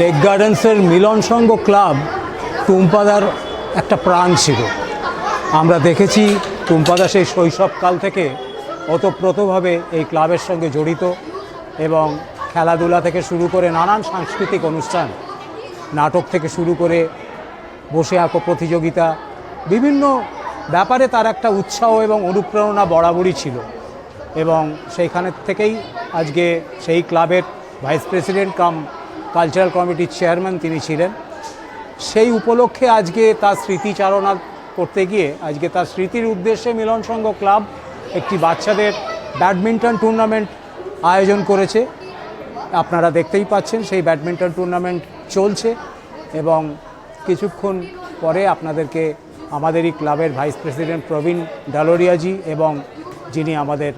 Lake গার্ডেন্সের মিলন সংঘ club টুম্পাদার একটা প্রাণ ছিল। আমরা দেখেছি টুম্পাদা সেই শৈশবকাল থেকে ওতপ্রোতভাবে এই ক্লাবের সঙ্গে জড়িত এবং খেলাধুলা থেকে শুরু করে নানান সাংস্কৃতিক অনুষ্ঠান, নাটক থেকে শুরু করে বসে আঁকো প্রতিযোগিতা, বিভিন্ন ব্যাপারে তার একটা উৎসাহ এবং অনুপ্রেরণা বরাবরই ছিল। এবং সেইখানের থেকেই আজকে সেই ক্লাবের ভাইস প্রেসিডেন্ট কাম কালচারাল কমিটির চেয়ারম্যান তিনি ছিলেন। সেই উপলক্ষে আজকে তার স্মৃতিচারণা করতে গিয়ে আজকে তার স্মৃতির উদ্দেশ্যে মিলন সংঘ ক্লাব একটি বাচ্চাদের ব্যাডমিন্টন টুর্নামেন্ট আয়োজন করেছে। আপনারা দেখতেই পাচ্ছেন সেই ব্যাডমিন্টন টুর্নামেন্ট চলছে এবং কিছুক্ষণ পরে আপনাদেরকে আমাদেরই ক্লাবের ভাইস প্রেসিডেন্ট প্রবীণ ডালোরিয়াজি এবং যিনি আমাদের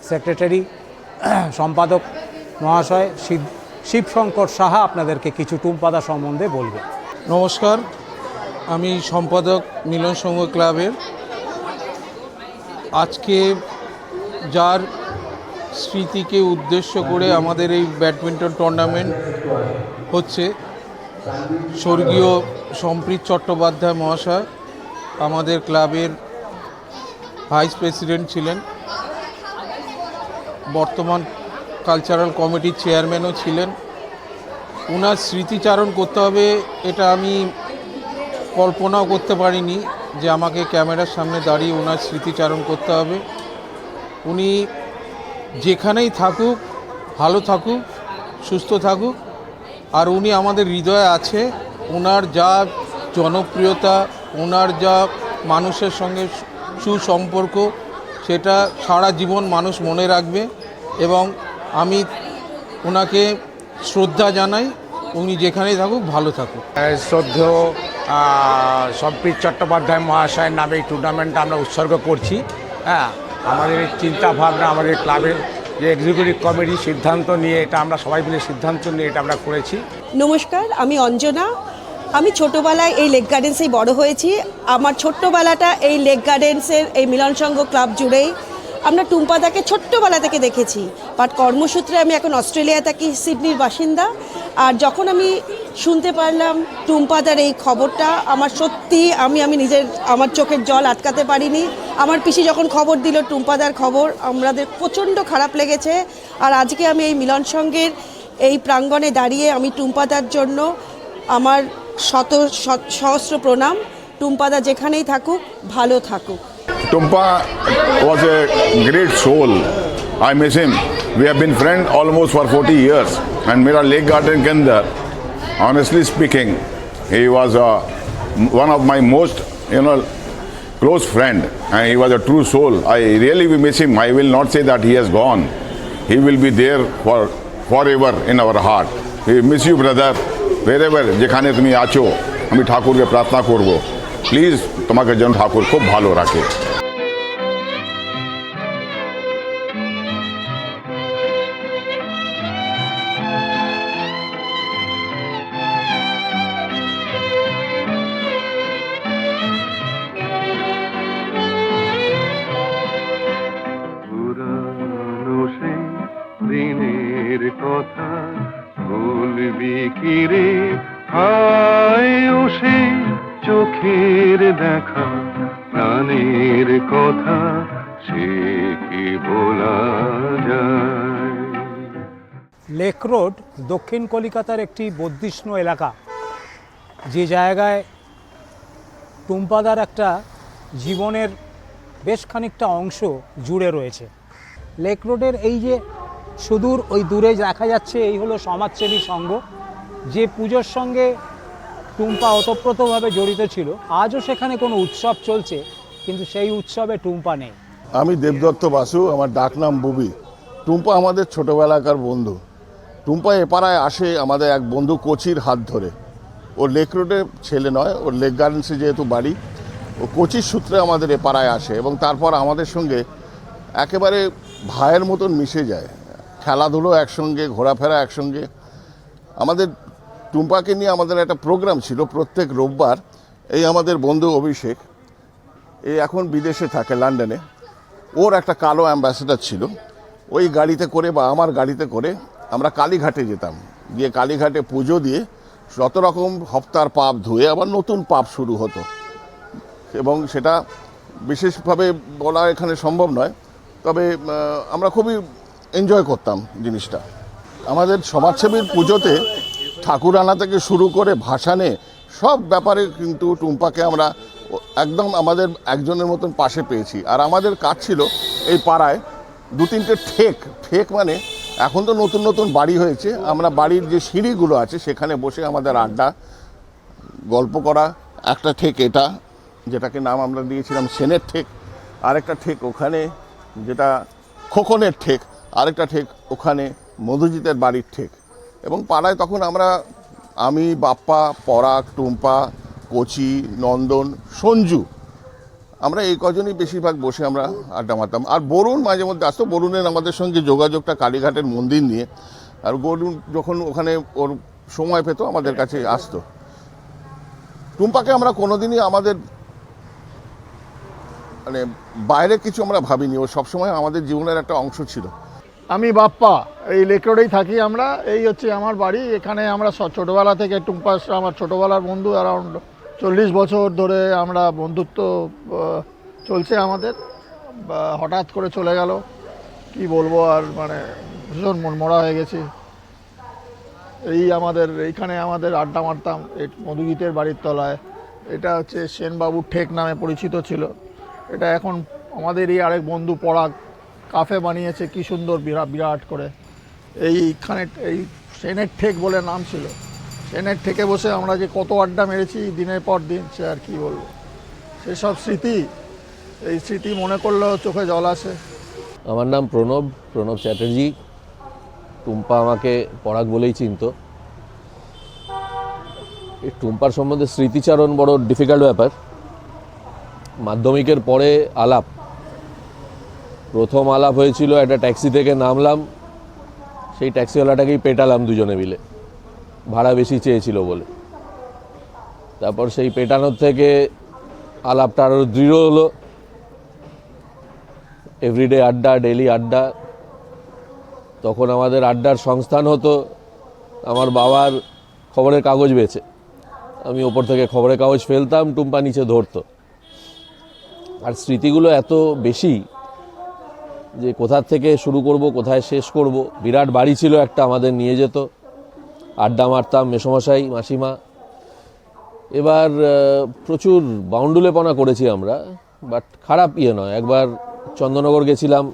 সেক্রেটারি সম্পাদক মহাশয় শিবশঙ্কর সাহা আপনাদেরকে কিছু টুম্পাদা সম্বন্ধে বলবে। নমস্কার, আমি সম্পাদক মিলন সংঘ ক্লাবের। আজকে যার স্মৃতিকে উদ্দেশ্য করে আমাদের এই ব্যাডমিন্টন টুর্নামেন্ট হচ্ছে, স্বর্গীয় সম্প্রীত চট্টোপাধ্যায় মহাশয় আমাদের ক্লাবের ভাইস প্রেসিডেন্ট ছিলেন, বর্তমান কালচারাল কমিটির চেয়ারম্যানও ছিলেন। ওনার স্মৃতিচারণ করতে হবে এটা আমি কল্পনাও করতে পারিনি যে আমাকে ক্যামেরার সামনে দাঁড়িয়ে ওনার স্মৃতিচারণ করতে হবে। উনি যেখানেই থাকুক ভালো থাকুক, সুস্থ থাকুক, আর উনি আমাদের হৃদয়ে আছে। ওনার যা জনপ্রিয়তা, ওনার যা মানুষের সঙ্গে সুসম্পর্ক, সেটা সারা জীবন মানুষ মনে রাখবে এবং আমি ওনাকে শ্রদ্ধা জানাই। উনি যেখানেই থাকুক ভালো থাকুক। শ্রদ্ধেয় সম্প্রীত চট্টোপাধ্যায় মহাশয়ের নামে এই টুর্নামেন্টটা আমরা উৎসর্গ করছি। হ্যাঁ, আমাদের চিন্তা ভাবনা, আমাদের ক্লাবের যে এক্সিকিউটিভ কমিটি সিদ্ধান্ত নিয়ে এটা আমরা সবাই মিলে সিদ্ধান্ত নিয়ে এটা আমরা করেছি। নমস্কার, আমি অঞ্জনা। আমি ছোটোবেলায় এই লেক গার্ডেন্সেই বড় হয়েছি। আমার ছোট্টবেলাটা এই লেক গার্ডেন্সের এই মিলন সংঘ ক্লাব জুড়েই। আমরা টুম্পাদাকে ছোট্টবেলা থেকে দেখেছি, বাট কর্মসূত্রে আমি এখন অস্ট্রেলিয়া থাকি, সিডনির বাসিন্দা। আর যখন আমি শুনতে পারলাম টুম্পাদার এই খবরটা, আমার সত্যি আমি নিজের আমার চোখের জল আটকাতে পারিনি। আমার পিসি যখন খবর দিল টুম্পাদার খবর, আমাদের প্রচণ্ড খারাপ লেগেছে। আর আজকে আমি এই মিলন সংঘের এই প্রাঙ্গণে দাঁড়িয়ে আমি টুম্পাদার জন্য আমার সহস্র প্রণাম। টুম্পাদা যেখানেই থাকুক ভালো থাকুক। Tumpa was a great soul. I miss him. We have been friends almost for 40 years. And मेरा लेक गार्डन के अंदर, honestly speaking, he was one of my most, close friend. And he was a true soul. I really miss him. I will not say that he has gone. He will be there forever in our heart. We miss you, brother. Wherever যেখানে তুমি আছো, আমি ঠাকুরকে প্রার্থনা করব, please তোমাকে যেন ঠাকুর খুব ভালো রাখে। দিনের কথা বলবি কি রে, হায় ও সে চোখের দেখা, প্রাণের কথা সে কি বলা যায়। লেক রোড দক্ষিণ কলিকাতার একটি বর্ধিষ্ণু এলাকা, যে জায়গায় টুম্পাদার একটা জীবনের বেশ খানিকটা অংশ জুড়ে রয়েছে। লেক রোডের এই যে সুদূর ওই দূরে দেখা যাচ্ছে এই হলো সমাজসেবী সংঘ, যে পুজোর সঙ্গে টুম্পা ওতপ্রোতভাবে জড়িত ছিল। আজও সেখানে কোনো উৎসব চলছে, কিন্তু সেই উৎসবে টুম্পা নেই। আমি দেবদত্ত বাসু, আমার ডাকনাম বুবি। টুম্পা আমাদের ছোটোবেলাকার বন্ধু। টুম্পা এপাড়ায় আসে আমাদের এক বন্ধু কোচির হাত ধরে। ও লেক রোডে ছেলে নয়, ওর লেক গার্ডেন্সে যেহেতু বাড়ি, ও কোচির সূত্রে আমাদের এপাড়ায় আসে এবং তারপর আমাদের সঙ্গে একেবারে ভাইয়ের মতন মিশে যায়। খেলাধুলো একসঙ্গে, ঘোরাফেরা একসঙ্গে। আমাদের টুম্পাকে নিয়ে আমাদের একটা প্রোগ্রাম ছিল প্রত্যেক রোববার। এই আমাদের বন্ধু অভিষেক, এই এখন বিদেশে থাকে লন্ডনে, ওর একটা কালো অ্যাম্বাসেডার ছিল। ওই গাড়িতে করে বা আমার গাড়িতে করে আমরা কালীঘাটে যেতাম, গিয়ে কালীঘাটে পুজো দিয়ে যত রকম হপ্তার পাপ ধুয়ে আবার নতুন পাপ শুরু হতো। এবং সেটা বিশেষভাবে বলা এখানে সম্ভব নয়, তবে আমরা খুবই এনজয় করতাম জিনিসটা। আমাদের সমাজসেবীর পুজোতে ঠাকুর আনা থেকে শুরু করে ভাসানে সব ব্যাপারে কিন্তু টুম্পাকে আমরা একদম আমাদের একজনের মতন পাশে পেয়েছি। আর আমাদের কাজ ছিল এই পাড়ায় 2-3টে ঠেক মানে এখন তো নতুন নতুন বাড়ি হয়েছে, আমরা বাড়ির যে সিঁড়িগুলো আছে সেখানে বসে আমাদের আড্ডা, গল্প করা। একটা ঠেক এটা, যেটাকে নাম আমরা দিয়েছিলাম সেনের ঠেক, আরেকটা ঠেক ওখানে যেটা খোকনের ঠেক, আরেকটা ঠেক ওখানে মধুজিতের বাড়ির ঠেক। এবং পাড়ায় তখন আমি, বাপ্পা, পরাগ, টুম্পা, কোচি, নন্দন, সঞ্জু, আমরা এই কজনই বেশিরভাগ বসে আমরা আড্ডা মারতাম। আর বরুণ মাঝে মধ্যে আসতো। বরুণের আমাদের সঙ্গে যোগাযোগটা কালীঘাটের মন্দির নিয়ে। আর বরুণ যখন ওখানে ওর সময় পেত আমাদের কাছে আসতো। টুম্পাকে আমরা কোনোদিনই আমাদের মানে বাইরে কিছু আমরা ভাবিনি, ও সবসময় আমাদের জীবনের একটা অংশ ছিল। আমি বাপ্পা, এই লেক রোডেই থাকি আমরা। এই হচ্ছে আমার বাড়ি। এখানে আমরা ছোটোবেলা থেকে, টুম্পা আমার ছোটোবেলার বন্ধু, অ্যারাউন্ড 40 বছর ধরে আমরা বন্ধুত্ব চলছে আমাদের। হঠাৎ করে চলে গেল, কি বলবো আর, মানে ভীষণ মনমরা হয়ে গেছি। এইখানে আমাদের আড্ডা মারতাম এই মধুগীতের বাড়ির তলায়। এটা হচ্ছে সেনবাবুর ঠেক নামে পরিচিত ছিল। এটা এখন আমাদেরই আরেক বন্ধু পরাগ কাফে বানিয়েছে, কি সুন্দর বিরাট করে। এইখানে এই সেনের ঠেক বলে নাম ছিল। সেনের ঠেকে বসে আমরা যে কত আড্ডা মেরেছি দিনের পর দিন, সে আর কি বলবো। সেসব স্মৃতি, এই স্মৃতি মনে করলেও চোখে জল আসে। আমার নাম প্রণব চ্যাটার্জি। টুম্পা আমাকে পরাগ বলেই চিনত। এই টুম্পার সম্বন্ধে স্মৃতিচারণ বড় ডিফিকাল্ট ব্যাপার। মাধ্যমিকের পরে আলাপ, প্রথম আলাপ হয়েছিল একটা ট্যাক্সি থেকে নামলাম, সেই ট্যাক্সিওয়ালাটাকেই পেটালাম দুজনে মিলে, ভাড়া বেশি চেয়েছিল বলে। তারপর সেই পেটানোর থেকে আলাপটা আরও দৃঢ় হলো। এভরিডে আড্ডা, ডেলি আড্ডা। তখন আমাদের আড্ডার সংস্থান হতো আমার বাবার খবরের কাগজ বেচে। আমি ওপর থেকে খবরের কাগজ ফেলতাম, টুম্পা নিচে ধরতো। আর স্মৃতিগুলো এত বেশি যে কোথার থেকে শুরু করব, কোথায় শেষ করব। বিরাট বাড়ি ছিল একটা, আমাদের নিয়ে যেত, আড্ডা মারতাম মেসোমশাই, মাসিমা। এবার প্রচুর বাউন্ডুলেপনা করেছি আমরা, বাট খারাপ নয়। একবার চন্দননগর গেছিলাম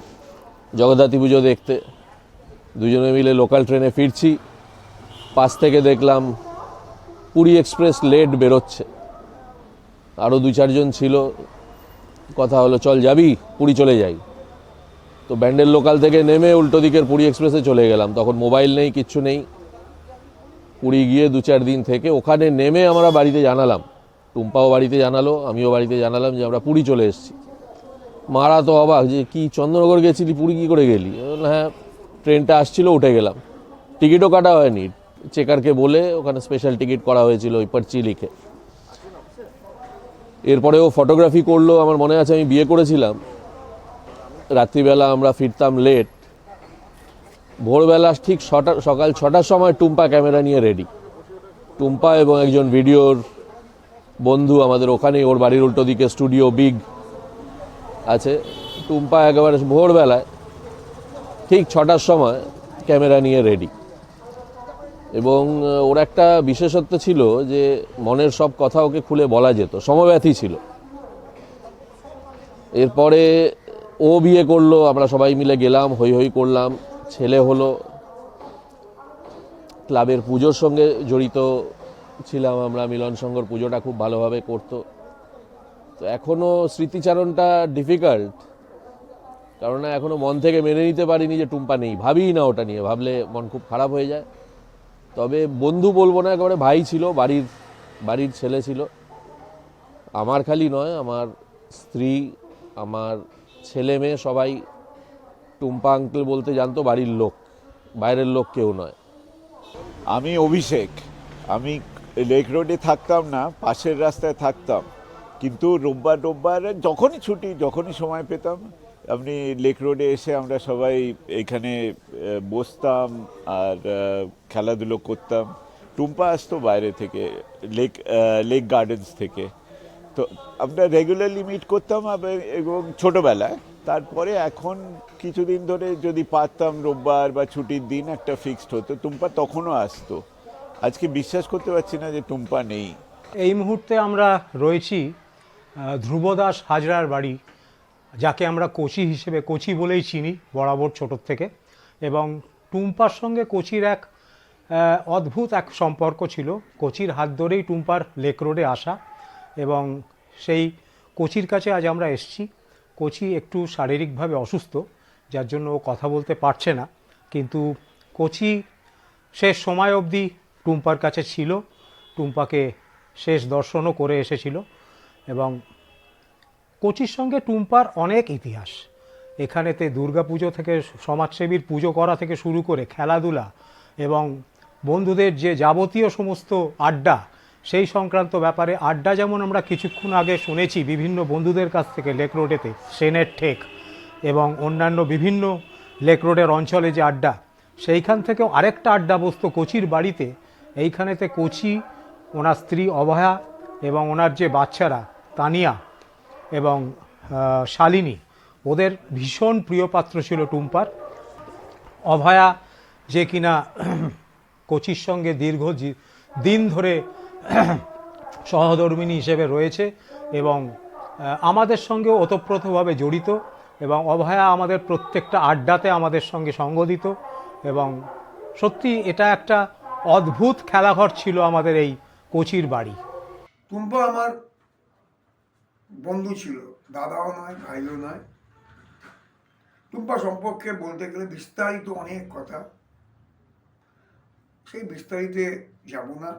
জগদ্ধাত্রী পুজো দেখতে, দুজনে মিলে লোকাল ট্রেনে ফিরছি, পাশ থেকে দেখলাম পুরী এক্সপ্রেস লেট বেরোচ্ছে। আরও 2-4 জন ছিল, কথা হলো চল যাবি, পুরী চলে যাই। তো ব্যান্ডেল লোকাল থেকে নেমে উল্টো দিকের পুরী এক্সপ্রেসে চলে গেলাম। তখন মোবাইল নেই, কিচ্ছু নেই। পুরী গিয়ে 2-4 দিন থেকে ওখানে নেমে আমরা বাড়িতে জানালাম, টুম্পাও বাড়িতে জানালো, আমিও বাড়িতে জানালাম যে আমরা পুরী চলে এসেছি। মারা তো অবাক যে কি চন্দননগর গেছিলি, পুরী কী করে গেলি? হ্যাঁ, ট্রেনটা আসছিল, উঠে গেলাম। টিকিটও কাটা হয়নি, চেকারকে বলে ওখানে স্পেশাল টিকিট করা হয়েছিল ওই পার্চি লিখে। এরপরে ও ফটোগ্রাফি করলো। আমার মনে আছে আমি বিয়ে করেছিলাম, রাত্রিবেলা আমরা ফিরতাম লেট, ভোরবেলা ঠিক সকাল 6টার সময় টুম্পা ক্যামেরা নিয়ে রেডি। টুম্পা এবং একজন ভিডিওর বন্ধু আমাদের ওখানেই, ওর বাড়ির উল্টো দিকে স্টুডিও বিগ আছে। টুম্পা একেবারে ভোরবেলায় ঠিক 6টার সময় ক্যামেরা নিয়ে রেডি। এবং ওর একটা বিশেষত্ব ছিল যে মনের সব কথা ওকে খুলে বলা যেত, সমব্যথী ছিল। এরপরে ও বিয়ে করলো, আমরা সবাই মিলে গেলাম, হই হই করলাম। ছেলে হলো, ক্লাবের পুজোর সঙ্গে জড়িত ছিলাম আমরা, মিলন সংঘর পুজোটা খুব ভালোভাবে করতো। তো এখনও স্মৃতিচারণটা ডিফিকাল্ট, কারণ এখনও মন থেকে মেনে নিতে পারিনি যে টুম্পা নেই, ভাবিই না ওটা নিয়ে, ভাবলে মন খুব খারাপ হয়ে যায়। তবে বন্ধু বলবো না, একেবারে ভাই ছিল, বাড়ির ছেলে ছিল। আমার খালি নয়, আমার স্ত্রী, আমার ছেলে মেয়ে সবাই টুম্পা আঙ্কেল বলতে জানতো, বাড়ির লোক, বাইরের লোক কেউ নয়। আমি অভিষেক, আমি লেক রোডে থাকতাম না, পাশের রাস্তায় থাকতাম, কিন্তু রোববার যখনই ছুটি, যখনই সময় পেতাম, আপনি লেক রোডে এসে আমরা সবাই এখানে বসতাম আর খেলাধুলো করতাম। টুম্পা আসতো বাইরে থেকে, লেক গার্ডেন্স থেকে, তো আমরা রেগুলারলি মিট করতাম এবং ছোটোবেলায়। তারপরে এখন কিছুদিন ধরে যদি পারতাম রোববার বা ছুটির দিন একটা ফিক্সড হতো, টুম্পা তখনও আসতো। আজকে বিশ্বাস করতে পারছি না যে টুম্পা নেই। এই মুহূর্তে আমরা রয়েছি ধ্রুবদাস হাজরার বাড়ি, যাকে আমরা কোচি বলেই চিনি বরাবর ছোটোর থেকে। এবং টুম্পার সঙ্গে কোচির এক অদ্ভুত এক সম্পর্ক ছিল। কোচির হাত ধরেই টুম্পার লেক রোডে আসা, এবং সেই কোচির কাছে আজ আমরা এসেছি। কোচি একটু শারীরিকভাবে অসুস্থ, যার জন্য ও কথা বলতে পারছে না, কিন্তু কোচি শেষ সময় অবধি টুম্পার কাছে ছিল, টুম্পাকে শেষ দর্শনও করে এসেছিল। এবং কোচির সঙ্গে টুম্পার অনেক ইতিহাস। এখানেতে দুর্গাপুজো থেকে সমাজসেবীর পুজো করা থেকে শুরু করে খেলাধুলা এবং বন্ধুদের যে যাবতীয় সমস্ত আড্ডা, সেই সংক্রান্ত ব্যাপারে আড্ডা যেমন আমরা কিছুক্ষণ আগে শুনেছি বিভিন্ন বন্ধুদের কাছ থেকে লেক রোডেতে, সেনের ঠেক এবং অন্যান্য বিভিন্ন লেক রোডের অঞ্চলে যে আড্ডা, সেইখান থেকেও আরেকটা আড্ডা বসতো কোচির বাড়িতে। এইখানেতে কোচি, ওনার স্ত্রী অভয়া এবং ওনার যে বাচ্চারা তানিয়া এবং শালিনী, ওদের ভীষণ প্রিয় পাত্র ছিল টুম্পার। অভয়া যে কিনা কোচির সঙ্গে দীর্ঘ দিন ধরে সহধর্মিণী হিসেবে রয়েছে এবং আমাদের সঙ্গে ওতপ্রোতভাবে জড়িত, এবং অভয়া আমাদের প্রত্যেকটা আড্ডাতে আমাদের সঙ্গে সঙ্গ দিত। এবং সত্যি এটা একটা অদ্ভুত খেলাঘর ছিল আমাদের এই কোচির বাড়ি। টুম্পা আমার বন্ধু ছিল, দাদাও নয়, ভাইও নয়। টুম্পা সম্পর্কে বলতে গেলে বিস্তারিত অনেক কথা, সেই বিস্তারিতে যাব না।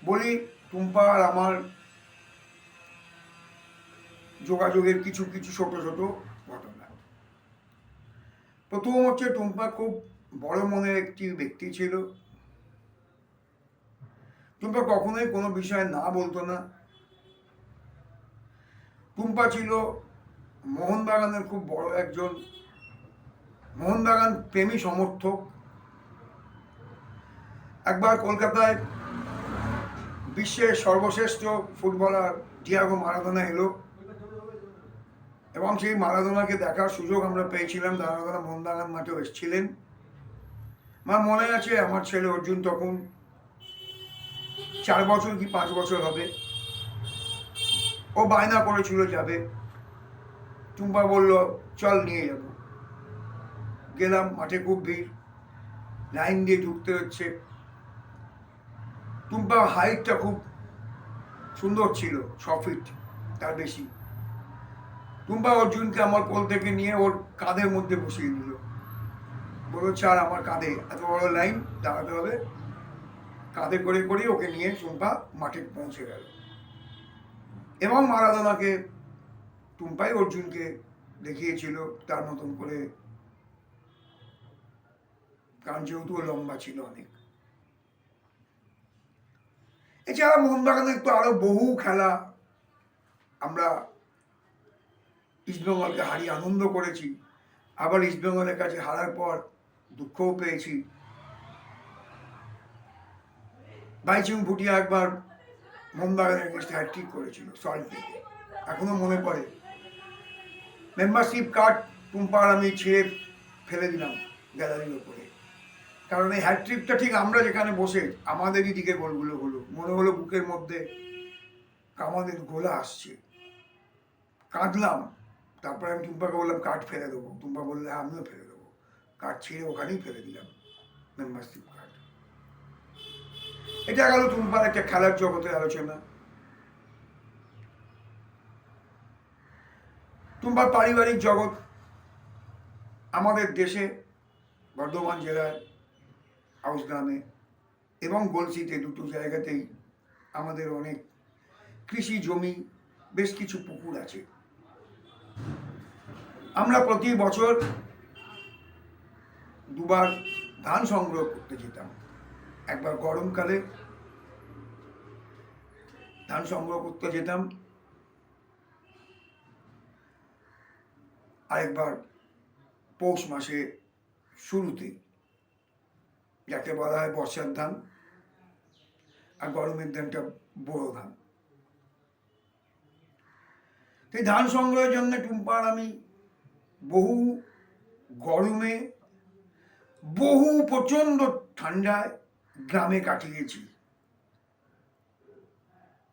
বলি টুম্পা আর আমার যোগাযোগের কিছু ছোট ছোট ঘটনা। প্রথম হচ্ছে, টুম্পা খুব বড় মনের একটি ব্যক্তি ছিল। টুম্পা কখনোই কোনো বিষয়ে না বলতো না। টুম্পা ছিল মোহনবাগানের খুব বড় একজন মোহনবাগান প্রেমী সমর্থক। একবার কলকাতায় বিশ্বের সর্বশ্রেষ্ঠ ফুটবলার ডিয়াগো মারাদোনা এলো, এবং সেই মারাদোনাকে দেখার সুযোগ আমরা পেয়েছিলাম। মারাদোনা মোহনবাগান মাঠেও এসেছিলেন। আমার মনে আছে, আমার ছেলে অর্জুন তখন 4 বছর কি 5 বছর হবে। ও বায়না করেছিল যাবে। টুম্পা বলল চল নিয়ে যাব। গেলাম, মাঠে খুব ভিড়, লাইন দিয়ে ঢুকতে হচ্ছে। টুম্পা হাইটটা খুব সুন্দর ছিল, 6 ফিট তার বেশি। টুম্পা অর্জুনকে আমার কোল থেকে নিয়ে ওর কাঁধের মধ্যে বসিয়ে দিল, বলল চার আমার কাঁধে, এত বড় লাইন দাঁড়াতে হবে। কাঁধে করে ওকে নিয়ে টুম্পা মাঠে পৌঁছে গেল, এবং মারাদোনাকে টুম্পাই অর্জুনকে দেখিয়েছিল তার মতন করে, কারণ যেহেতু লম্বা ছিল অনেক। এছাড়া মোহনবাগানের তো আরো বহু খেলা আমরা ইস্টবেঙ্গলকে হারিয়ে আনন্দ করেছি, আবার ইস্টবেঙ্গলের কাছে হারার পর দুঃখও পেয়েছি। বাইচুং ভুটিয়া একবার মোহনবাগানের এগেইনস্টে হ্যাটট্রিক করেছিল সল্ট লেকে, এখনো মনে পড়ে। মেম্বারশিপ কার্ড টুম্পার আমি ছিঁড়ে ফেলে দিলাম গ্যালারির ওপরে, কারণ এই হ্যাটট্রিকটা ঠিক আমরা যেখানে বসে আমাদেরই দিকে গোলগুলো হলো, মনে হলো বুকের মধ্যে আমাদের গোলা আসছে, কাঁদলাম। তারপরে আমি টুম্পাকে বললাম কার্ড ফেলে দেবো, টুম্পা বললে আমিও ফেলে দেবো। কার্ড ছিঁড়ে ওখানেই ফেলে দিলাম, মেম্বারশিপ কার্ড। এটা গেল টুম্পার একটা খেলার জগতের আলোচনা। টুম্পার পারিবারিক জগৎ আমাদের দেশে বর্ধমান জেলায় আউসগ্রামে এবং গলসিতে দুটো জায়গাতেই আমাদের অনেক কৃষি জমি, বেশ কিছু পুকুর আছে। আমরা প্রতি বছর দুবার ধান সংগ্রহ করতে যেতাম। একবার গরমকালে ধান সংগ্রহ করতে যেতাম, আরেকবার পৌষ মাসে শুরুতে, যাকে বলা হয় বর্ষার ধান, আর গরমের ধানটা বড় ধান। এই ধান সংগ্রহের জন্য টুম্পার আমি বহু গরমে, বহু প্রচণ্ড ঠান্ডায় গ্রামে কাটিয়েছি।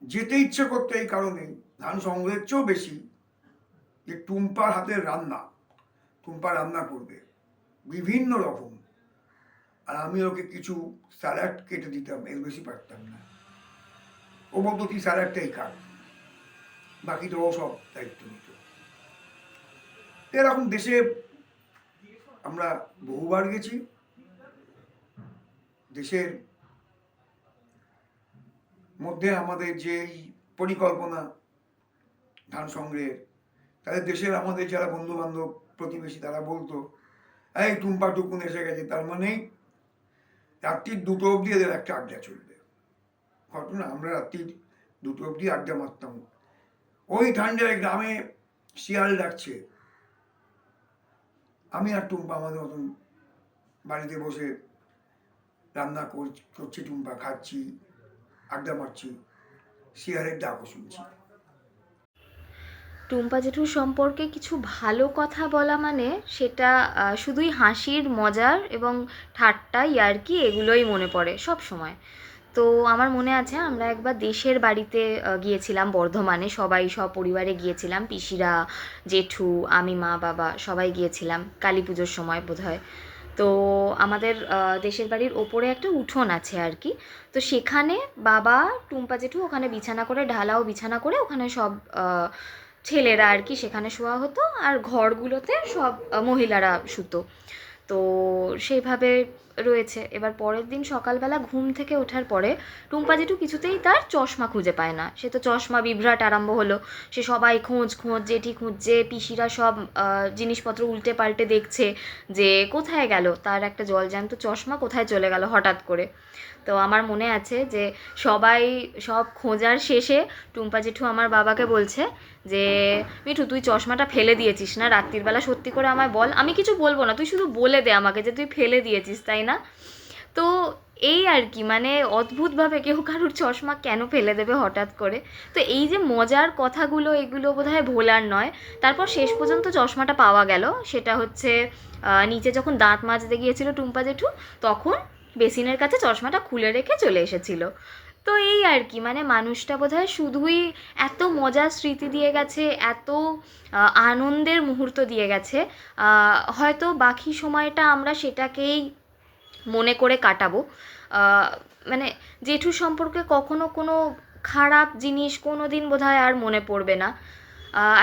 যেতে ইচ্ছে করতে এই কারণে, ধান সংগ্রহের চেয়েও বেশি যে টুম্পার হাতের রান্না, টুম্পা রান্না করবে বিভিন্ন রকম, আর আমি ওকে কিছু স্যালাড কেটে দিতাম, এর বেশি পারতাম না। ও বলতো তুই স্যালাডটাই খাক, বাকি তো ও সব দায়িত্ব নিত। এরকম দেশে আমরা বহুবার গেছি। দেশের মধ্যে আমাদের যে পরিকল্পনা ধান সংগ্রহের, তাদের দেশের আমাদের যারা বন্ধু বান্ধব প্রতিবেশী তারা বলতো, এই টুম্পা টুকুন এসে গেছে, তার মানেই রাত্রির 2টো অবধি এদের একটা আড্ডা চলবে। ঘটনা, আমরা রাত্রির 2টো অবধি আড্ডা মারতাম। ওই ঠান্ডায় গ্রামে শিয়াল ডাকছে, আমি আর টুম্পা আমাদের মতন বাড়িতে বসে রান্না করছি, টুম্পা খাচ্ছি, আড্ডা মারছি, শিয়ালের ডাকও শুনছি। টুম্পা জেঠুর সম্পর্কে কিছু ভালো কথা বলা মানে সেটা শুধুই হাসির, মজার এবং ঠাট্টা, ইয়ার্কি এগুলোই মনে পড়ে সব সময়। তো আমার মনে আছে আমরা একবার দেশের বাড়িতে গিয়েছিলাম বর্ধমানে, সবাই সপরিবারে গিয়েছিলাম, পিসিরা, জেঠু, আমি, মা, বাবা সবাই গিয়েছিলাম কালী পুজোর সময় বোধহয়। তো আমাদের দেশের বাড়ির ওপরে একটা উঠোন আছে আর কি। তো সেখানে বাবা, টুম্পা জেঠু ওখানে বিছানা করে, ঢালাও বিছানা করে ওখানে সব ছেলেরা আর কি সেখানে শোয়া হতো, আর ঘরগুলোতে সব মহিলারা শুতো। তো সেইভাবে রয়েছে। এবার পরের দিন সকালবেলা ঘুম থেকে ওঠার পরে টুম্পা জেঠু কিছুতেই তার চশমা খুঁজে পায় না। সে তো চশমা বিভ্রাট আরম্ভ হলো, সে সবাই খোঁজ, জেঠি খুঁজছে, পিসিরা সব জিনিসপত্র উল্টে পাল্টে দেখছে যে কোথায় গেল তার একটা জলজ্যান্ত চশমা, কোথায় চলে গেল হঠাৎ করে। তো আমার মনে আছে যে সবাই সব খোঁজার শেষে টুম্পা জেঠু আমার বাবাকে বলছে যে মিঠু, তুই চশমাটা ফেলে দিয়েছিস না রাত্রির বেলা, সত্যি করে আমায় বল, আমি কিছু বলবো না, তুই শুধু বলে দে আমাকে যে তুই ফেলে দিয়েছিস, তাই না? তো এই আর কি, মানে অদ্ভুতভাবে কেউ কারোর চশমা কেন ফেলে দেবে হঠাৎ করে। তো এই যে মজার কথাগুলো, এগুলো বোধহয় ভোলার নয়। তারপর শেষ পর্যন্ত চশমাটা পাওয়া গেল, সেটা হচ্ছে নিচে যখন দাঁত মাজতে গিয়েছিল টুম্পা জেঠু, তখন বেসিনের কাছে চশমাটা খুলে রেখে চলে এসেছিল। তো এই আর কি, মানে মানুষটা বোধহয় শুধুই এত মজার স্মৃতি দিয়ে গেছে, এত আনন্দের মুহূর্ত দিয়ে গেছে, হয়তো বাকি সময়টা আমরা সেটাকেই মনে করে কাটাবো। মানে জেঠুর সম্পর্কে কখনো কোনো খারাপ জিনিস কোনো দিন বোধহয় আর মনে পড়বে না।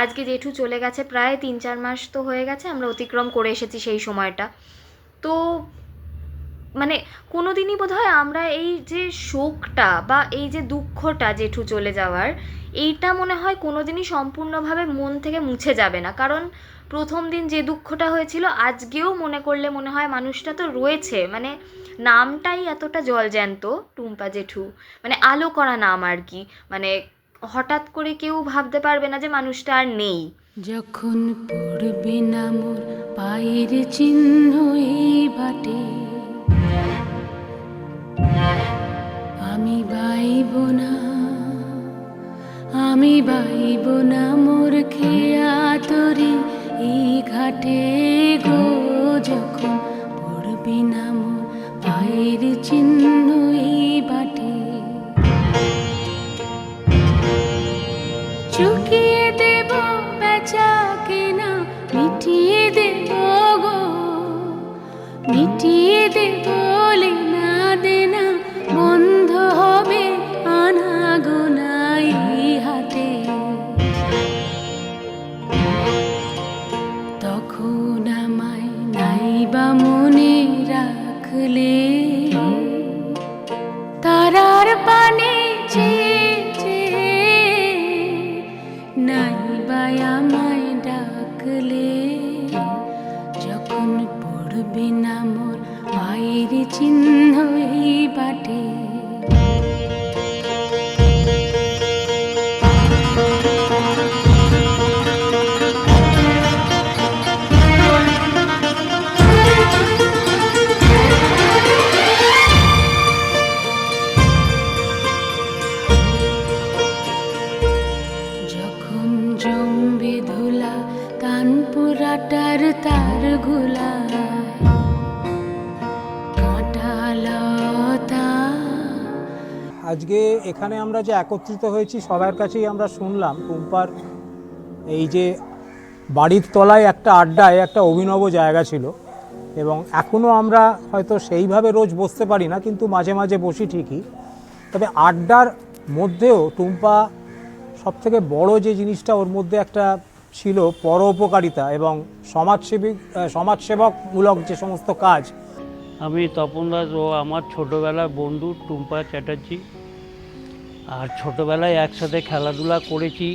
আজকে জেঠু চলে গেছে প্রায় 3-4 মাস তো হয়ে গেছে, আমরা অতিক্রম করে এসেছি সেই সময়টা। তো মানে কোনো দিনই বোধহয় আমরা এই যে শোকটা বা এই যে দুঃখটা জেঠু চলে যাওয়ার, এইটা মনে হয় কোনো দিনই সম্পূর্ণভাবে মন থেকে মুছে যাবে না। কারণ প্রথম দিন যে দুঃখটা হয়েছিল, আজকেও মনে করলে মনে হয় মানুষটা তো রয়েছে, মানে নামটাই এতটা জলজ্যান্ত টুম্পা জেঠু, মানে আলো করা নাম আর কি। মানে হঠাৎ করে কেউ ভাবতে পারবে না যে মানুষটা আর নেই। যখন পড়বে না মোর পায়ের চিহ্ন এই বাটে, আমি বাইব না, আমি বাইব না মোর খেয়া তরি এই ঘাটে গো। যখন পড়বে না মোর পায়ের চিহ্ন এই বাটে, চুকিয়ে দেব বেচা কেনা মিটিয়ে দে বলে না দেনা বন্ধ হবে আনাগোনাই হাতে। তখন আমায় নাইবা মনে রাখলে তারার পানে চেয়ে নাইবা আমায় ডাকলে যখন পড়বে না মোর পায়ের চিহ্ন এই বাটে। যখন জমবে ধুলা তানপুরাটার তার ঘোলা কাঁটালতা। আজকে এখানে আমরা যে একত্রিত হয়েছি সবার কাছেই আমরা শুনলাম টুম্পার এই যে বাড়ির তলায় একটা আড্ডায় একটা অভিনব জায়গা ছিল, এবং এখনও আমরা হয়তো সেইভাবে রোজ বসতে পারি না, কিন্তু মাঝে মাঝে বসি ঠিকই। তবে আড্ডার মধ্যেও টুম্পা সবথেকে বড় যে জিনিসটা ওর মধ্যে একটা ছিল পরোপকারিতা এবং সমাজসেবকমূলক যে সমস্ত কাজ। আমি তপন দাস ও আমার ছোটোবেলার বন্ধু টুম্পা চ্যাটার্জি, আর ছোটোবেলায় একসাথে খেলাধুলা করেছি।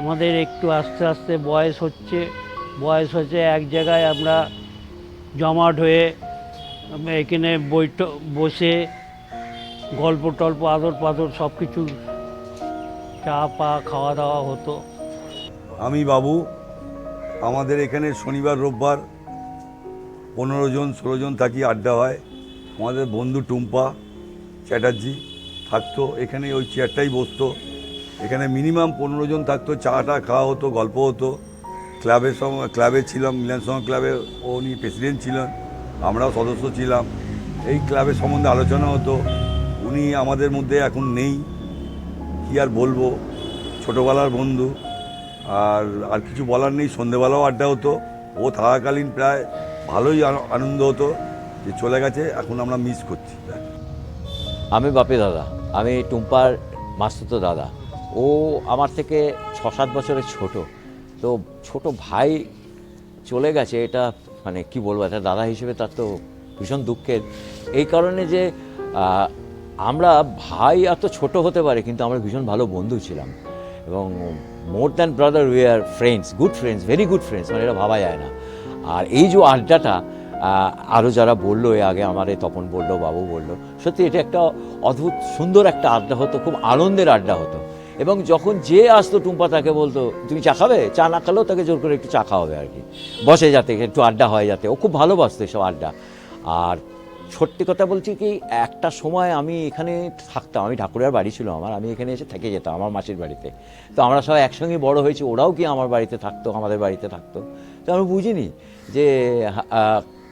আমাদের একটু আস্তে আস্তে বয়স হচ্ছে এক জায়গায় আমরা জমাট হয়ে এখানে বসে গল্প টল্প আদর পাদর সব কিছু চা পা খাওয়া দাওয়া হতো। আমি বাবু, আমাদের এখানে শনিবার রোববার 15 জন 16 জন থাকি, আড্ডা হয়। আমাদের বন্ধু টুম্পা চ্যাটার্জি থাকতো এখানে, ওই চেয়ারটাই বসতো। এখানে মিনিমাম 15 জন থাকতো, চাটা খাওয়া হতো, গল্প হতো। ক্লাবে ছিলাম, মিলন সংঘ ক্লাবে উনি প্রেসিডেন্ট ছিলেন, আমরাও সদস্য ছিলাম। এই ক্লাবের সম্বন্ধে আলোচনা হতো। উনি আমাদের মধ্যে এখন নেই, কি আর বলবো, ছোটোবেলার বন্ধু। আর কিছু বলার নেই। সন্ধেবেলাও আড্ডা হতো, ও থাকাকালীন প্রায় ভালোই আনন্দ হতো। যে চলে গেছে এখন আমরা মিস করছি। আমি বাপি দাদা, আমি টুম্পার মাস্তুতো দাদা। ও আমার থেকে 6-7 বছরের ছোট। তো ছোট ভাই চলে গেছে, এটা মানে কি বলবো, একটা দাদা হিসেবে তার তো ভীষণ দুঃখের। এই কারণে যে আমরা ভাই এত ছোট হতে পারে, কিন্তু আমরা ভীষণ ভালো বন্ধু ছিলাম, এবং more than brother we are friends, good friends, very good friends, মানে এটা ভাবা যায় না। আর এই যে আড্ডাটা আরও যারা বললো, এ আগে আমার তপন বললো, বাবু বললো, সত্যি এটা একটা অদ্ভুত সুন্দর একটা আড্ডা হতো, খুব আনন্দের আড্ডা হতো। এবং যখন যে আসতো টুম্পা তাকে বলতো তুমি চা খাবে, চা না খালেও তাকে জোর করে একটু চা খাওয়াবে আর কি, বসে যাতে একটু আড্ডা হয় যাতে। ও খুব ভালোবাসতো এসব আড্ডা। আর সত্যি কথা বলছি কি, একটা সময় আমি এখানে থাকতাম, আমি ঠাকুরের বাড়ি ছিল আমার, আমি এখানে এসে থেকে যেতাম আমার মাসির বাড়িতে। তো আমরা সবাই একসঙ্গে বড় হয়েছি, ওরাও কি আমার বাড়িতে থাকতো, আমাদের বাড়িতে থাকতো। তো আমি বুঝিনি যে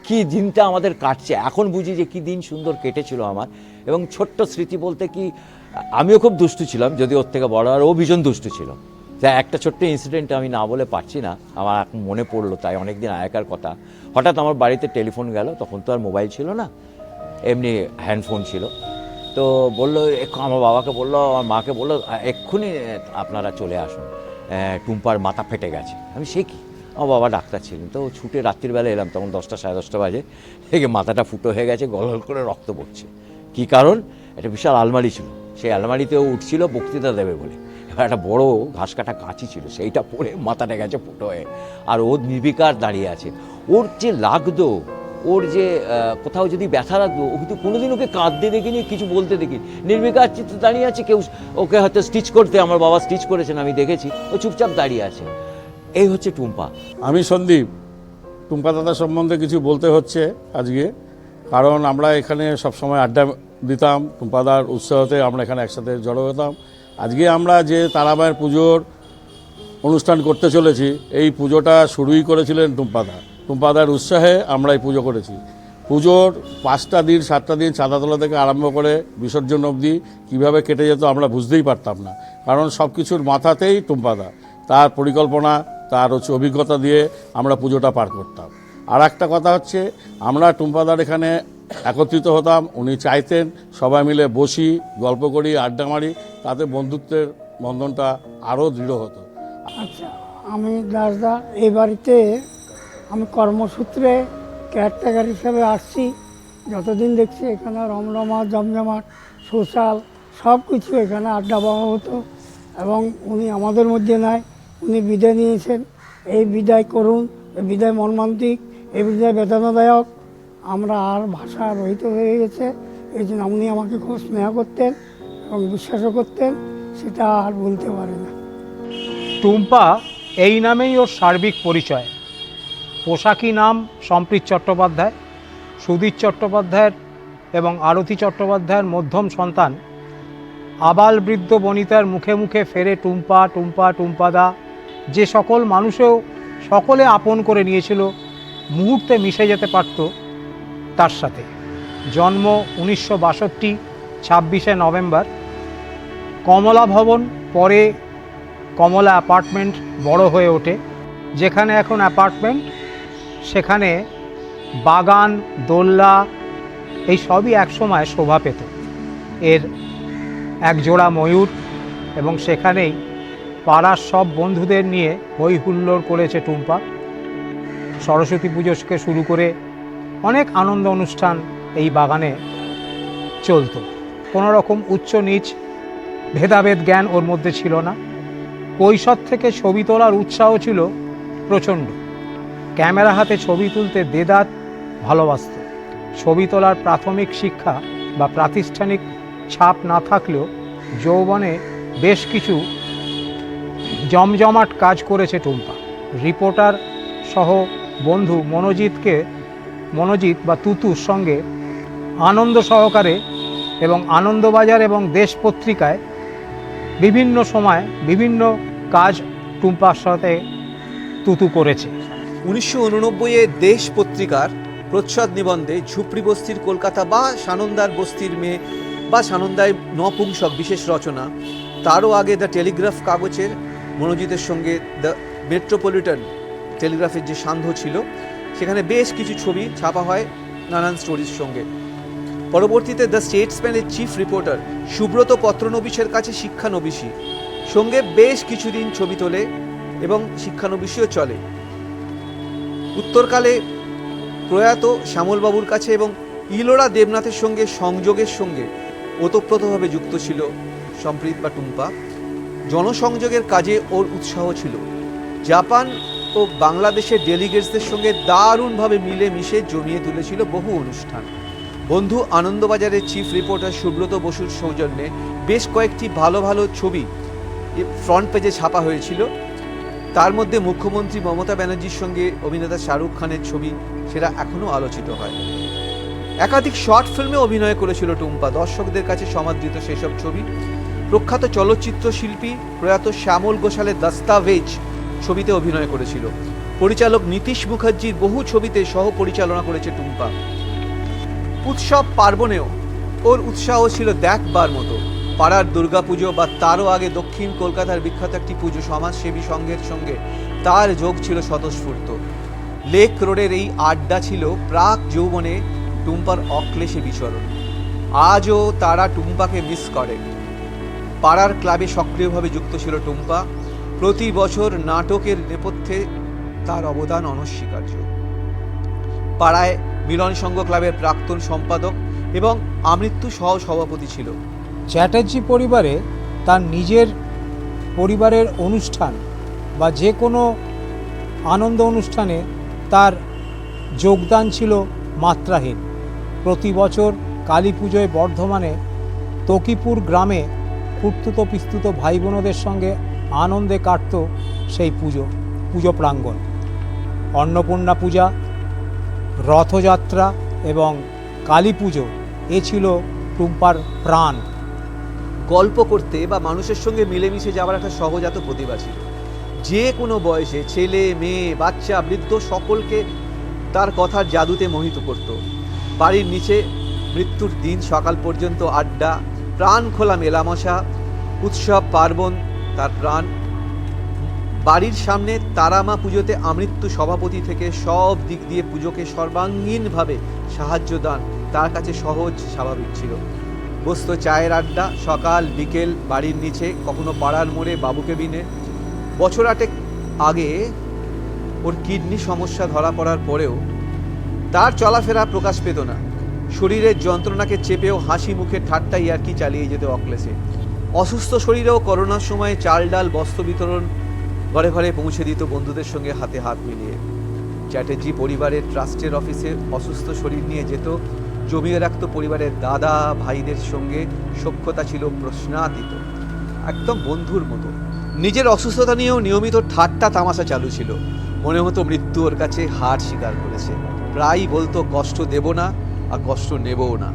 কি দিনটা আমাদের কাটছে, এখন বুঝি যে কি দিন সুন্দর কেটেছিল আমার। এবং ছোট্ট স্মৃতি বলতে কি, আমিও খুব দুষ্টু ছিলাম, যদি ওর থেকে বড়, আর ও ভীষণ দুষ্টু ছিল। যা একটা ছোট্ট ইনসিডেন্ট আমি না বলে পারছি না, আমার এখন মনে পড়লো, তাই অনেকদিন আগেকার কথা। হঠাৎ আমার বাড়িতে টেলিফোন গেল, তখন তো আর মোবাইল ছিল না, এমনি হ্যান্ডফোন ছিল। তো বললো, আমার বাবাকে বললো, আমার মাকে বললো, এক্ষুনি আপনারা চলে আসুন, টুম্পার মাথা ফেটে গেছে। আমি সে কি, আমার বাবা ডাক্তার ছিলেন, তো ছুটে রাত্রিবেলা এলাম, তখন 10টা সাড়ে 10টা বাজে। দেখে মাথাটা ফুটো হয়ে গেছে, গলগল করে রক্ত পড়ছে। কী কারণ? একটা বিশাল আলমারি ছিল, সেই আলমারিতেও উঠছিল বক্তৃতা দেবে বলে। এবার একটা বড় ঘাস কাটা কাঁচি ছিল, সেইটা পরে মাথাটা গেছে ফুটো হয়ে। আর ও নির্বিকার দাঁড়িয়ে আছে। ওর যে লাগতো, ওর যে কোথাও যদি ব্যথা লাগতো, ও কিন্তু কোনোদিন ওকে কাঁদতে দেখিনি, কিছু বলতে দেখিনি, নির্বিকার চিত্তে দাঁড়িয়ে আছে। কেউ ওকে হয়তো স্টিচ করতে, আমার বাবা স্টিচ করেছেন আমি দেখেছি, ও চুপচাপ দাঁড়িয়ে আছে। এই হচ্ছে টুম্পা। আমি সন্দীপ। টুম্পা দাদা সম্বন্ধে কিছু বলতে হচ্ছে আজকে, কারণ আমরা এখানে সবসময় আড্ডা দিতাম, টুম্পাদার উৎসাহতে আমরা এখানে একসাথে জড়ো হতাম। আজকে আমরা যে তারামায়ের পুজোর অনুষ্ঠান করতে চলেছি, এই পুজোটা শুরুই করেছিলেন টুম্পাদা। টুম্পাদার উৎসাহে আমরা এই পুজো করেছি। পুজোর 5টা দিন 7টা দিন চাঁদা তোলা থেকে আরম্ভ করে বিসর্জন অবধি কীভাবে কেটে যেত আমরা বুঝতেই পারতাম না, কারণ সব কিছুর মাথাতেই টুম্পাদা। তার পরিকল্পনা, তার অভিজ্ঞতা দিয়ে আমরা পুজোটা পার করতাম। আর একটা কথা হচ্ছে, আমরা টুম্পাদার এখানে একত্রিত হতাম, উনি চাইতেন সবাই মিলে বসি, গল্প করি, আড্ডা মারি, তাতে বন্ধুত্বের বন্ধনটা আরও দৃঢ় হতো। আচ্ছা, আমি দাসদা এই বাড়িতে আমি কর্মসূত্রে কেয়ারটেকার হিসেবে আসছি। যতদিন দেখছি এখানে রমরমা জমজমাট সোশ্যাল সব কিছু, এখানে আড্ডা দেওয়া হতো। এবং উনি আমাদের মধ্যে নাই, উনি বিদায় নিয়েছেন। এই বিদায় করুন, এই বিদায় মর্মান্তিক, এই বিদায় বেদনাদায়ক। আমরা আর ভাষা রহিত হয়ে গেছে। এই জন্য উনি আমাকে খুব স্নেহ করতেন এবং বিশ্বাসও করতেন, সেটা আর বলতে পারি না। টুম্পা এই নামেই ওর সার্বিক পরিচয়। পোশাকি নাম সম্প্রীত চট্টোপাধ্যায়। সুধীর চট্টোপাধ্যায়ের এবং আরতি চট্টোপাধ্যায়ের মধ্যম সন্তান। আবাল বৃদ্ধ বনিতার মুখে মুখে ফেরে টুম্পা টুম্পা টুম্পাদা, যে সকল মানুষেও সকলে আপন করে নিয়েছিল, মুহূর্তে মিশে যেতে পারত তার সাথে। জন্ম 1962, 26শে নভেম্বর। কমলা ভবন, পরে কমলা অ্যাপার্টমেন্ট বড় হয়ে ওঠে। যেখানে এখন অ্যাপার্টমেন্ট, সেখানে বাগান, দোল্লা, এই সবই একসময় শোভা পেত। এর একজোড়া ময়ূর, এবং সেখানেই পাড়ার সব বন্ধুদের নিয়ে হই হুল্লোড় করেছে টুম্পা। সরস্বতী পুজো থেকে শুরু করে অনেক আনন্দ অনুষ্ঠান এই বাগানে চলত। কোনো রকম উচ্চ নিচ ভেদাভেদ জ্ঞান ওর মধ্যে ছিল না। কৈশোর থেকে ছবি তোলার উৎসাহ ছিল প্রচণ্ড। ক্যামেরা হাতে ছবি তুলতে দেদাত ভালোবাসত। ছবি তোলার প্রাথমিক শিক্ষা বা প্রাতিষ্ঠানিক ছাপ না থাকলেও যৌবনে বেশ কিছু জমজমাট কাজ করেছে টুম্পা। রিপোর্টার সহ বন্ধু মনোজিৎ বা তুতুর সঙ্গে আনন্দ সহকারে এবং আনন্দবাজার এবং দেশ পত্রিকায় বিভিন্ন সময় বিভিন্ন কাজ টুম্পার সাথে তুতু করেছে। 1989-এ দেশ পত্রিকার প্রচ্ছদ নিবন্ধে ঝুপড়ি বস্তির কলকাতা বা সানন্দার বস্তির মেয়ে বা সানন্দায় নপুংসক বিশেষ রচনা। তারও আগে দ্য টেলিগ্রাফ কাগজের মনোজিতের সঙ্গে দ্য মেট্রোপলিটন টেলিগ্রাফের যে সান্ধ্য ছিল, সেখানে বেশ কিছু ছবি ছাপা হয় নানান স্টোরির সঙ্গে। পরবর্তীতে দ্য স্টেটসম্যানের চিফ রিপোর্টার সুব্রত পত্রনবিশের কাছে শিক্ষানবিশী সঙ্গে বেশ কিছুদিন ছবি তোলে এবং শিক্ষানবিশীও চলে। উত্তরকালে প্রয়াত শ্যামলবাবুর কাছে এবং ইলোরা দেবনাথের সঙ্গে সংযোগের সঙ্গে ওতপ্রোতভাবে যুক্ত ছিল সম্প্রীত বা টুম্পা। জনসংযোগের কাজে ওর উৎসাহ ছিল। জাপান ও বাংলাদেশের ডেলিগেটসদের সঙ্গে দারুণভাবে মিলে মিশে জমিয়ে তুলেছিল বহু অনুষ্ঠান। বন্ধু আনন্দবাজারের চিফ রিপোর্টার সুব্রত বসুর সৌজন্যে বেশ কয়েকটি ভালো ভালো ছবি ফ্রন্ট পেজে ছাপা হয়েছিল। তার মধ্যে মুখ্যমন্ত্রী মমতা ব্যানার্জির সঙ্গে অভিনেতা শাহরুখ খানের ছবি, সেটা এখনও আলোচিত হয়। একাধিক শর্ট ফিল্মে অভিনয় করেছিল টুম্পা, দর্শকদের কাছে সমাদৃত সেসব ছবি। প্রখ্যাত চলচ্চিত্র শিল্পী প্রয়াত শ্যামল ঘোষালের দস্তাবেজ ছবিতে অভিনয় করেছিল। পরিচালক নীতিশ মুখার্জির বহু ছবিতে সহ পরিচালনা করেছে টুম্পা। উৎসব পার্বণেও ওর উৎসাহ ছিল দেখবার মতো। পাড়ার দুর্গাপুজো বা তারও আগে দক্ষিণ কলকাতার বিখ্যাত একটি পুজো সমাজসেবী সংঘের সঙ্গে তার যোগ ছিল স্বতঃস্ফূর্ত। লেক রোডের এই আড্ডা ছিল প্রাক যৌবনে টুম্পার অক্লেশে বিচরণ। আজও তারা টুম্পাকে মিস করে। পাড়ার ক্লাবে সক্রিয়ভাবে যুক্ত ছিল টুম্পা। প্রতি বছর নাটকের নেপথ্যে তার অবদান অনস্বীকার্য। পাড়ায় মিলন সংঘ ক্লাবের প্রাক্তন সম্পাদক এবং আমৃত্যু সহ সভাপতি ছিল। চ্যাটার্জি পরিবারে তার নিজের পরিবারের অনুষ্ঠান বা যে কোনো আনন্দ অনুষ্ঠানে তার যোগদান ছিল মাত্রাহীন। প্রতি বছর কালী পুজোয় বর্ধমানে তকিপুর গ্রামে কুর্তুত পিস্তুত ভাই বোনদের সঙ্গে আনন্দে কাটত সেই পুজো প্রাঙ্গণ। অন্নপূর্ণা পূজা, রথযাত্রা এবং কালী পুজো, এ ছিল টুম্পার প্রাণ। গল্প করতে বা মানুষের সঙ্গে মিলেমিশে যাওয়ার একটা সহজাত প্রতিভা ছিল। যে কোনো বয়সে ছেলে মেয়ে বাচ্চা বৃদ্ধ সকলকে তার কথার জাদুতে মোহিত করত। বাড়ির নিচে মৃত্যুর দিন সকাল পর্যন্ত আড্ডা, প্রাণ খোলা মেলামশা, উৎসব পার্বণ তার প্রাণ। বাড়ির সামনে তারামা পুজোতে আমৃত্যু সভাপতি থেকে সব দিক দিয়ে পুজোকে সর্বাঙ্গীনভাবে সাহায্য দান তার কাছে সহজ স্বাভাবিক ছিল। বসতো চায়ের আড্ডা, সকাল বিকেল বাড়ির নিচে, কখনো পাড়ার মোড়ে বাবু কেবিনে। বছর 8 আগে ওর কিডনি সমস্যা ধরা পড়ার পরেও তার চলাফেরা প্রকাশ পেত না। শরীরের যন্ত্রণাকে চেপেও হাসি মুখে ঠাট্টা ইয়ার্কি চালিয়ে যেত অক্লেশে। অসুস্থ শরীরেও করোনার সময় চাল ডাল বস্ত্র বিতরণ ঘরে ঘরে পৌঁছে দিত বন্ধুদের সঙ্গে হাতে হাত মিলিয়ে। চ্যাটার্জি পরিবারের ট্রাস্টের অফিসে অসুস্থ শরীর নিয়ে যেত, জমিয়ে রাখত পরিবারের দাদা ভাইদের সঙ্গে। সখ্যতা ছিল প্রশ্নাতীত, একদম বন্ধুর মতো। নিজের অসুস্থতা নিয়েও নিয়মিত ঠাট্টা তামাশা চালু ছিল। মনে হতো মৃত্যু ওর কাছে হার স্বীকার করেছে। প্রায়ই বলতো কষ্ট দেব না আর কষ্ট নেবও না।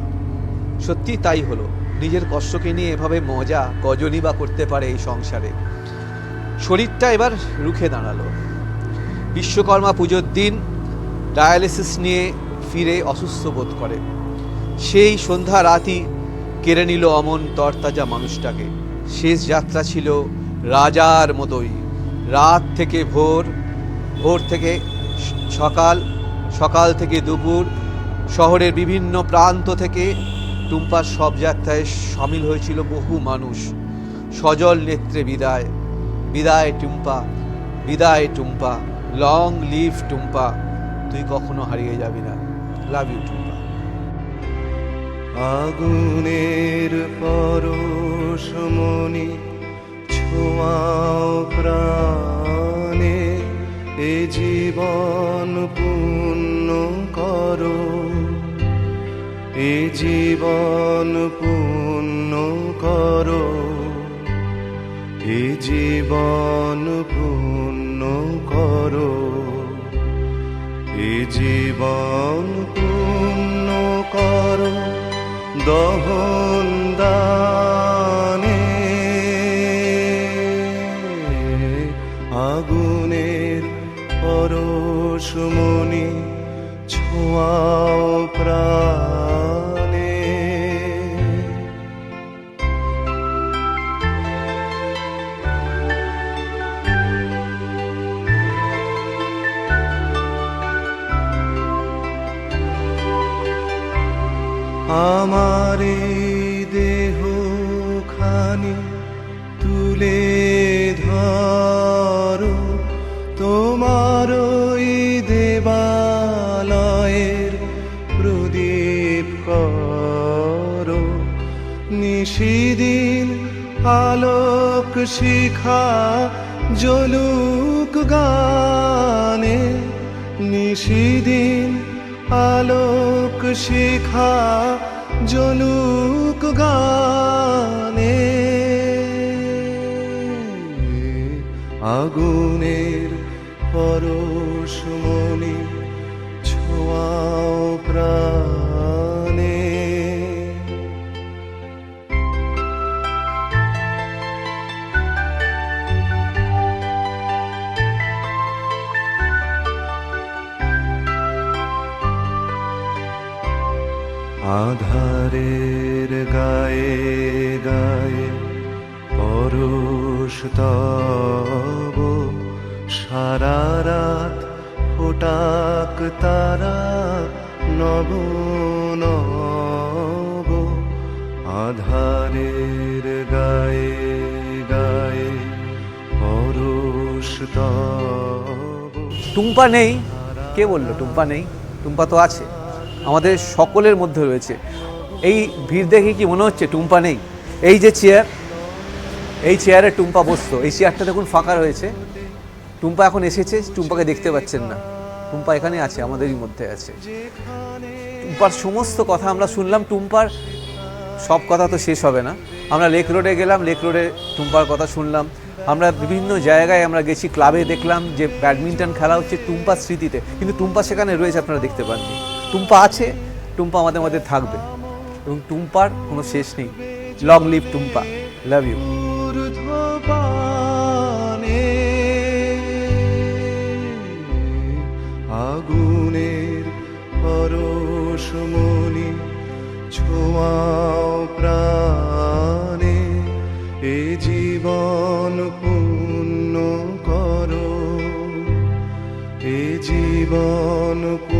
সত্যি তাই হলো। নিজের কষ্টকে নিয়ে এভাবে মজা কজনই বা করতে পারে এই সংসারে। শরীরটা এবার রুখে দাঁড়ালো। বিশ্বকর্মা পুজোর দিন ডায়ালিসিস নিয়ে ফিরে অসুস্থ বোধ করে। সেই সন্ধ্যা রাতই কেড়ে নিল অমন তরতাজা মানুষটাকে। শেষ যাত্রা ছিল রাজার মতোই। রাত থেকে ভোর, ভোর থেকে সকাল, সকাল থেকে দুপুর, শহরের বিভিন্ন প্রান্ত থেকে টুম্পার সব যাত্রায় সামিল হয়েছিল বহু মানুষ। সজল নেত্রে বিদায়, বিদায় টুম্পা, বিদায় টুম্পা, লং লিভ টুম্পা, তুই কখনো হারিয়ে যাবি না। Love you Tumpa. আগুনের পরশমণি ছোঁয়াও প্রাণে, এ জীবন পূর্ণ করো, এ জীবন পূর্ণ করো, এ জীবন পূর্ণ করো, এ জীবন পূর্ণ করো দহন দানে। আগুনের পরশমণি ছোঁয়াও প্রাণে। আমার দেহ খানি তুলে ধরো, তোমার দেবালয়ের প্রদীপ করো। নিশিদিন আলোক শিখা জ্বলুক গানে, নিশিদিন আলোক শিখা জ্বলুক গানে। আগুনের পরশমণি ছোঁয়াও প্রাণে। আধারের গায়ে গায়ে পরশ তব, সারা রাত ফোটাক তারা নব নব। আধারের গায়ে গায়ে পরশ তব। টুম্পা নেই? কে বললো টুম্পা নেই? টুম্পা তো আছে, আমাদের সকলের মধ্যে রয়েছে। এই ভিড় দেখে কি মনে হচ্ছে টুম্পা নেই? এই যে চেয়ার, এই চেয়ারে টুম্পা বসতো, এই চেয়ারটা দেখুন ফাঁকা রয়েছে। টুম্পা এখন এসেছে, টুম্পাকে দেখতে পাচ্ছেন না। টুম্পা এখানে আছে, আমাদেরই মধ্যে আছে। টুম্পার সমস্ত কথা আমরা শুনলাম। টুম্পার সব কথা তো শেষ হবে না। আমরা লেক রোডে গেলাম, লেক রোডে টুম্পার কথা শুনলাম। আমরা বিভিন্ন জায়গায় আমরা গেছি, ক্লাবে দেখলাম যে ব্যাডমিন্টন খেলা হচ্ছে টুম্পার স্মৃতিতে, কিন্তু টুম্পা সেখানে রয়েছে, আপনারা দেখতে পাননি। টুম্পা আছে, টুম্পা আমাদের মধ্যে থাকবে এবং টুম্পার কোনো শেষ নেই। Long live Tumpa, love you. আগুনের পরশমণি ছোঁয়াও প্রাণে, এ জীবন পূর্ণ কর, জীবন